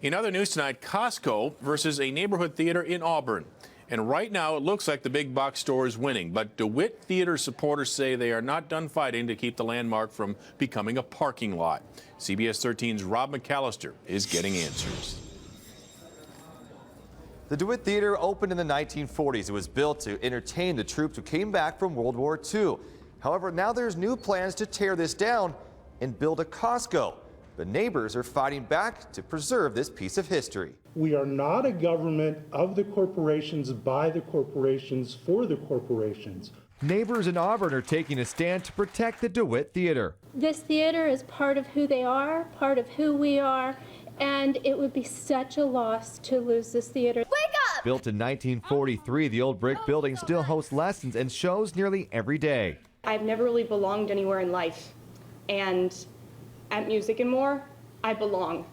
In other news tonight, Costco versus a neighborhood theater in Auburn. And right now, it looks like the big box store is winning. But DeWitt Theater supporters say they are not done fighting to keep the landmark from becoming a parking lot. CBS 13's Rob McAllister is getting answers. The DeWitt Theater opened in the 1940s. It was built to entertain the troops who came back from World War II. However, now there's new plans to tear this down and build a Costco. The neighbors are fighting back to preserve this piece of history. We are not a government of the corporations, by the corporations, for the corporations. Neighbors in Auburn are taking a stand to protect the DeWitt Theater. This theater is part of who they are, part of who we are, and it would be such a loss to lose this theater. Wake up! Built in 1943, the old brick building still hosts lessons and shows nearly every day. I've never really belonged anywhere in life, and at Music and More, I belong.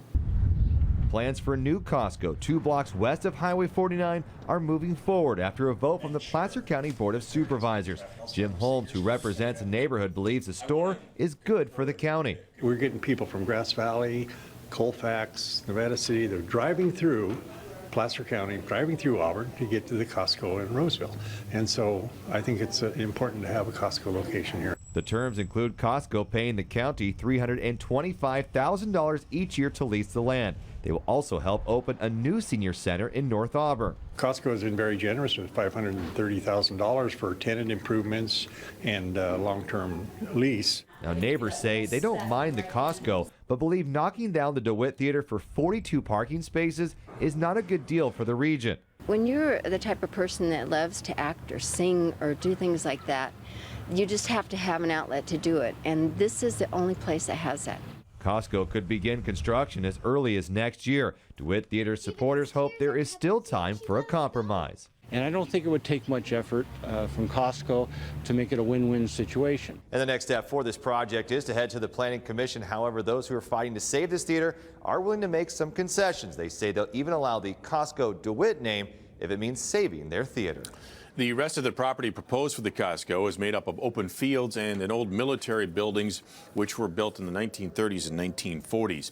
Plans for a new Costco 2 blocks west of Highway 49 are moving forward after a vote from the Placer County Board of Supervisors. Jim Holmes, who represents the neighborhood, believes the store is good for the county. We're getting people from Grass Valley, Colfax, Nevada City. They're driving through Placer County, driving through Auburn to get to the Costco in Roseville. And so I think it's important to have a Costco location here. The terms include Costco paying the county $325,000 each year to lease the land. They will also help open a new senior center in North Auburn. Costco has been very generous with $530,000 for tenant improvements and long-term lease. Now, neighbors say they don't mind the Costco, but believe knocking down the DeWitt Theater for 42 parking spaces is not a good deal for the region. When you're the type of person that loves to act or sing or do things like that, you just have to have an outlet to do it, and this is the only place that has that. Costco could begin construction as early as next year. DeWitt Theater supporters hope there is still time for a compromise. And I don't think it would take much effort from Costco to make it a win-win situation. And the next step for this project is to head to the Planning Commission. However, those who are fighting to save this theater are willing to make some concessions. They say they'll even allow the Costco DeWitt name if it means saving their theater. The rest of the property proposed for the Costco is made up of open fields and an old military buildings which were built in the 1930s and 1940s.